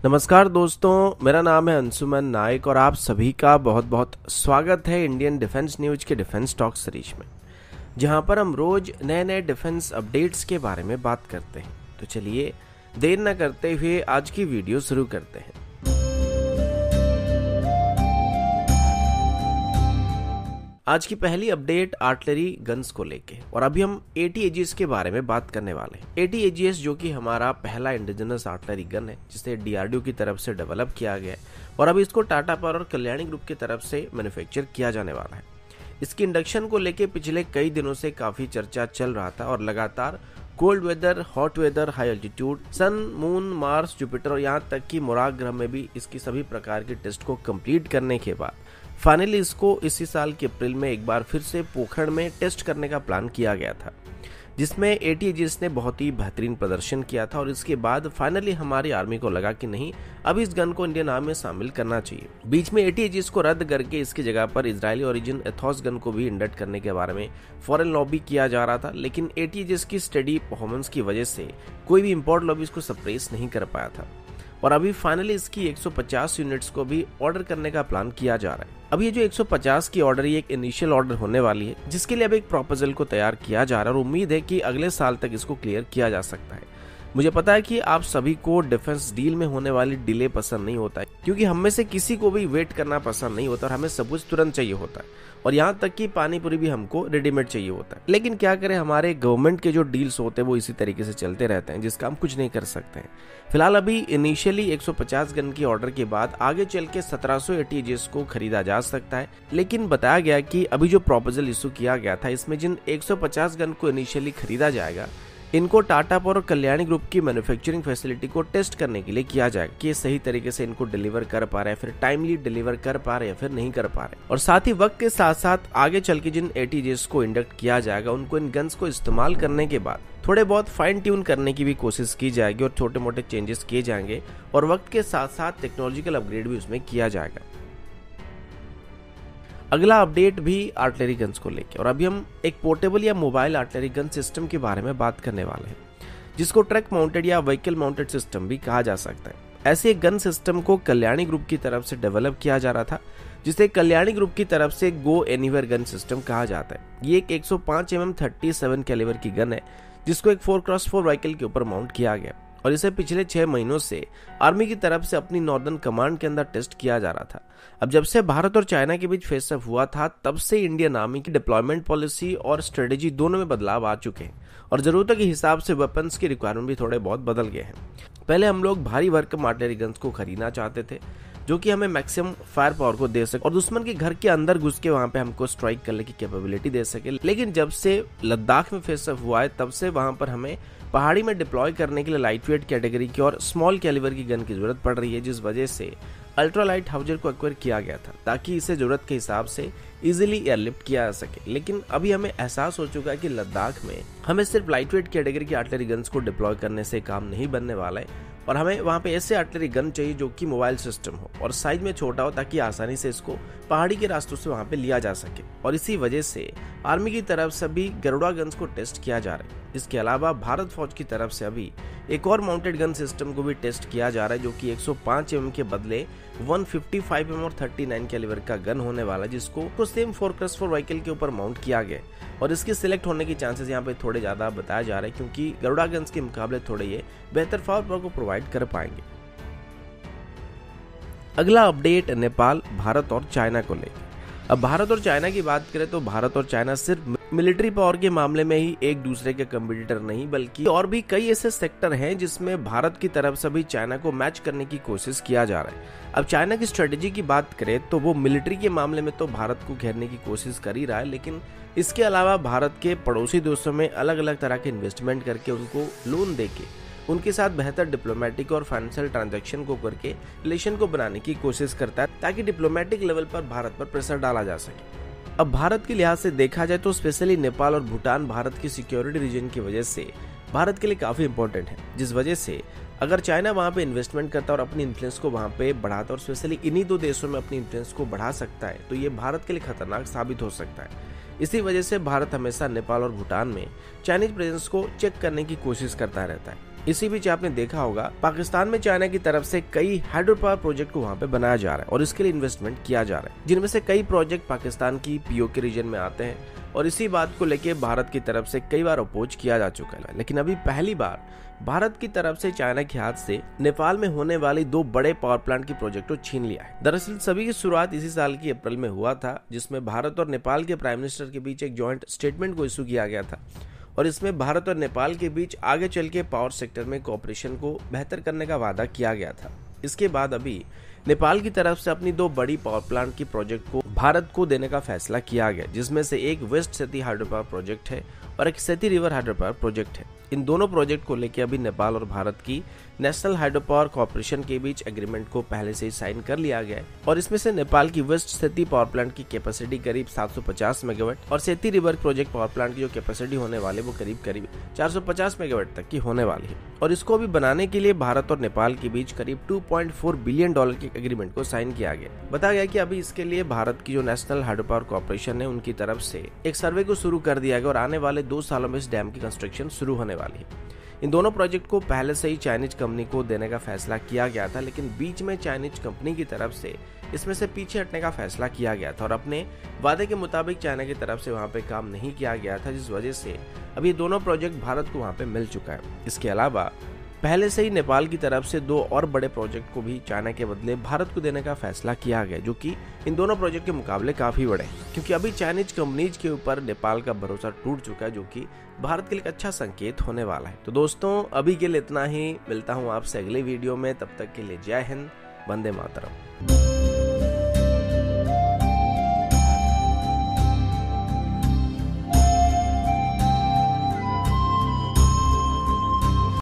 नमस्कार दोस्तों, मेरा नाम है अंशुमन नायक और आप सभी का बहुत बहुत स्वागत है इंडियन डिफेंस न्यूज के डिफेंस टॉक सीरीज में, जहां पर हम रोज नए नए डिफेंस अपडेट्स के बारे में बात करते हैं। तो चलिए देर न करते हुए आज की वीडियो शुरू करते हैं। आज की पहली अपडेट आर्टिलरी गन्स को लेके, और अभी हम AT-AGS के बारे में बात करने वाले हैं। AT-AGS जो कि हमारा पहला इंडिजिनस आर्टिलरी गन है, जिसे DRDO की तरफ से डेवलप किया गया है और अभी इसको टाटा पावर और कल्याणी ग्रुप की तरफ से मैन्युफैक्चर किया जाने वाला है। इसकी इंडक्शन को लेके पिछले कई दिनों से काफी चर्चा चल रहा था और लगातार cold weather, hot weather, high altitude, sun, moon, Mars, Jupiter और यहाँ तक कि मुराग ग्रह में भी इसकी सभी प्रकार के टेस्ट को कंप्लीट करने के बाद फाइनली इसको इसी साल के अप्रैल में एक बार फिर से पोखरण में टेस्ट करने का प्लान किया गया था, जिसमें AT-AGS ने बहुत ही बेहतरीन प्रदर्शन किया था। और इसके बाद फाइनली हमारी आर्मी को लगा कि नहीं, अब इस गन को इंडियन आर्मी में शामिल करना चाहिए। बीच में AT-AGS को रद्द करके इसकी जगह पर इजरायली ओरिजिन एथॉस गन को भी इंडक्ट करने के बारे में फॉरेन लॉबी किया जा रहा था, लेकिन AT-AGS की स्टडी परफॉर्मेंस की वजह से कोई भी इंपोर्ट लॉबी इसको सप्रेस नहीं कर पाया था और अभी फाइनली इसकी 150 यूनिट्स को भी ऑर्डर करने का प्लान किया जा रहा है। अब ये जो 150 की ऑर्डर, ये एक इनिशियल ऑर्डर होने वाली है, जिसके लिए अब एक प्रपोजल को तैयार किया जा रहा है और उम्मीद है कि अगले साल तक इसको क्लियर किया जा सकता है। मुझे पता है कि आप सभी को डिफेंस डील में होने वाली डिले पसंद नहीं होता है, क्योंकि हम में से किसी को भी वेट करना पसंद नहीं होता और हमें सब कुछ तुरंत चाहिए होता है, और यहाँ तक कि पानी पूरी भी हमको रेडीमेड चाहिए होता है। लेकिन क्या करें, हमारे गवर्नमेंट के जो डील्स होते हैं वो इसी तरीके से चलते रहते हैं, जिसका हम कुछ नहीं कर सकते हैं। फिलहाल अभी इनिशियली 150 गन की ऑर्डर के बाद आगे चल के 1700 AT-AGS को खरीदा जा सकता है, लेकिन बताया गया कि अभी जो प्रपोजल इशू किया गया था, इसमें जिन 150 गन को इनिशियली खरीदा जाएगा, इनको टाटा पावर और कल्याणी ग्रुप की मैन्युफैक्चरिंग फैसिलिटी को टेस्ट करने के लिए किया जाएगा कि ये सही तरीके से इनको डिलीवर कर पा रहे हैं, फिर टाइमली डिलीवर कर पा रहे हैं, फिर नहीं कर पा रहे। और साथ ही वक्त के साथ साथ आगे चल के जिन AT-AGS को इंडक्ट किया जाएगा, उनको इन गन्स को इस्तेमाल करने के बाद थोड़े बहुत फाइन ट्यून करने की भी कोशिश की जाएगी और छोटे मोटे चेंजेस किए जाएंगे और वक्त के साथ साथ टेक्नोलॉजिकल अपग्रेड भी उसमें किया जाएगा। अगला अपडेट भी आर्टिलरी गन्स को लेकर, और अभी हम एक पोर्टेबल या मोबाइल आर्टिलरी गन सिस्टम के बारे में बात करने वाले हैं, जिसको ट्रक माउंटेड या व्हीकल माउंटेड सिस्टम भी कहा जा सकता है। ऐसे एक गन सिस्टम को कल्याणी ग्रुप की तरफ से डेवलप किया जा रहा था, जिसे कल्याणी ग्रुप की तरफ से गो एनीवेयर गन सिस्टम कहा जाता है। ये एक 105 mm 37 कैलिबर की गन है, जिसको एक 4x4 व्हीकल के ऊपर माउंट किया गया और इसे पिछले 6 महीनों से आर्मी की तरफ से अपनी नॉर्दर्न कमांड के अंदर टेस्ट किया जा रहा था। अब जब से भारत और चाइना के बीच फेस ऑफ हुआ था, तब से इंडियन आर्मी की डिप्लॉयमेंट पॉलिसी और स्ट्रेटेजी दोनों में बदलाव आ चुके हैं और जरूरतों के हिसाब से वेपन्स की रिक्वायरमेंट भी थोड़े बहुत बदल गए हैं। पहले हम लोग भारी भरकम आर्टिलरी गन्स को खरीदना चाहते थे, जो कि हमें मैक्सिमम फायर पावर को दे सके और दुश्मन के घर के अंदर घुस के वहां पे हमको स्ट्राइक करने की कैपेबिलिटी दे सके। लेकिन जब से लद्दाख में फेस ऑफ हुआ है, तब से वहां पर हमें पहाड़ी में डिप्लॉय करने के लिए लाइट वेट कैटेगरी की और स्मॉल कैलिबर की गन की जरूरत पड़ रही है, जिस वजह से अल्ट्रा लाइट हाउजर को एक्वायर किया गया था, ताकि इसे जरूरत के हिसाब से इजीली एयरलिफ्ट किया जा सके। लेकिन अभी हमें एहसास हो चुका है कि लद्दाख में हमें सिर्फ लाइट वेट कैटेगरी की आर्टिलरी गन्स को डिप्लॉय करने से काम नहीं बनने वाला है और हमें वहां पे ऐसे आर्टिलरी गन चाहिए जो कि मोबाइल सिस्टम हो और साइज में छोटा हो, ताकि आसानी से इसको पहाड़ी के रास्तों से वहां पे लिया जा सके। और इसी वजह से आर्मी की तरफ से भी गरुड़ा गन्स को टेस्ट किया जा रहा है। इसके अलावा भारत फौज की तरफ से अभी एक और माउंटेड गन सिस्टम को भी टेस्ट किया जा रहा है, जो कि 105 mm के बदले 155 mm और 39 कैलिबर का गन होने वाला है, जिसको सेम 4x4 व्हीकल के ऊपर माउंट किया गया और इसके सिलेक्ट होने के चांसेस यहाँ पे थोड़े ज्यादा बताया जा रहे हैं, क्योंकि गरुड़ा गन्स के मुकाबले थोड़े ये बेहतर फायर पावर को प्रोवाइड कर पाएंगे। अगला अपडेट नेपाल, भारत और चाइना को लेकर। अब भारत और चाइना की बात करें तो भारत और चाइना सिर्फ मिलिट्री पावर के मामले में ही एक दूसरे के कंपटीटर नहीं, बल्कि और भी कई ऐसे सेक्टर हैं जिसमें भारत की तरफ से भी चाइना को मैच करने की कोशिश किया जा रहा है। अब चाइना की स्ट्रेटेजी की बात करें तो वो मिलिट्री के मामले में तो भारत को घेरने की कोशिश कर ही रहा है, लेकिन इसके अलावा भारत के पड़ोसी देशों में अलग अलग तरह के इन्वेस्टमेंट करके उनको लोन देके उनके साथ बेहतर डिप्लोमेटिक और फाइनेंशियल ट्रांजैक्शन को करके रिलेशन को बनाने की कोशिश करता है, ताकि डिप्लोमेटिक लेवल पर भारत पर प्रेशर डाला जा सके। अब भारत के लिहाज से देखा जाए तो स्पेशली नेपाल और भूटान भारत की सिक्योरिटी रीजन की वजह से भारत के लिए काफी इंपॉर्टेंट है, जिस वजह से अगर चाइना वहां पे इन्वेस्टमेंट करता है और अपनी इन्फ्लुएंस को वहां पे बढ़ाता है और स्पेशली इन्हीं दो देशों में अपनी इन्फ्लुएंस को बढ़ा सकता है, तो ये भारत के लिए खतरनाक साबित हो सकता है। इसी वजह से भारत हमेशा नेपाल और भूटान में चाइनीज प्रेजेंस को चेक करने की कोशिश करता रहता है। इसी बीच आपने देखा होगा पाकिस्तान में चाइना की तरफ से कई हाइड्रो पावर प्रोजेक्ट को वहाँ पे बनाया जा रहा है और इसके लिए इन्वेस्टमेंट किया जा रहा है, जिनमें से कई प्रोजेक्ट पाकिस्तान की पीओके रीजन में आते हैं और इसी बात को लेके भारत की तरफ से कई बार अपोज किया जा चुका है। लेकिन अभी पहली बार भारत की तरफ से चाइना के हाथ से नेपाल में होने वाली 2 बड़े पावर प्लांट की प्रोजेक्ट को छीन लिया है। दरअसल सभी की शुरुआत इसी साल की अप्रैल में हुआ था, जिसमें भारत और नेपाल के प्राइम मिनिस्टर के बीच एक जॉइंट स्टेटमेंट को इशू किया गया था और इसमें भारत और नेपाल के बीच आगे चल के पावर सेक्टर में कोऑपरेशन को बेहतर करने का वादा किया गया था। इसके बाद अभी नेपाल की तरफ से अपनी 2 बड़ी पावर प्लांट की प्रोजेक्ट को भारत को देने का फैसला किया गया, जिसमें से एक वेस्ट सेती हाइड्रो पावर प्रोजेक्ट है और एक सेती रिवर हाइड्रो पावर प्रोजेक्ट है। इन दोनों प्रोजेक्ट को लेकर अभी नेपाल और भारत की नेशनल हाइड्रो पावर कॉर्पोरेशन के बीच एग्रीमेंट को पहले से ही साइन कर लिया गया है और इसमें से नेपाल की वेस्ट सेती पावर प्लांट की कैपेसिटी करीब 750 मेगावाट और सेती रिवर प्रोजेक्ट पावर प्लांट की जो कैपेसिटी होने वाली है वो करीब 450 मेगावाट तक की होने वाली है और इसको भी बनाने के लिए भारत और नेपाल के बीच करीब $2.4 बिलियन के एग्रीमेंट को साइन किया गया। बताया गया कि अभी इसके लिए भारत की जो नेशनल हाइड्रो पावर कॉर्पोरेशन है उनकी तरफ से एक सर्वे को शुरू कर दिया गया और आने वाले 2 सालों में इस डैम की कंस्ट्रक्शन शुरू होने वाली है। इन दोनों प्रोजेक्ट को पहले से ही चाइनीज कंपनी को देने का फैसला किया गया था, लेकिन बीच में चाइनीज कंपनी की तरफ से इसमें से पीछे हटने का फैसला किया गया था और अपने वादे के मुताबिक चाइना की तरफ से वहां पे काम नहीं किया गया था, जिस वजह से अभी ये दोनों प्रोजेक्ट भारत को वहां पे मिल चुका है। इसके अलावा पहले से ही नेपाल की तरफ से 2 और बड़े प्रोजेक्ट को भी चाइना के बदले भारत को देने का फैसला किया गया, जो कि इन दोनों प्रोजेक्ट के मुकाबले काफी बड़े हैं, क्योंकि अभी चाइनीज कंपनीज के ऊपर नेपाल का भरोसा टूट चुका है, जो कि भारत के लिए अच्छा संकेत होने वाला है। तो दोस्तों अभी के लिए इतना ही, मिलता हूँ आपसे अगले वीडियो में, तब तक के लिए जय हिंद, वंदे मातरम।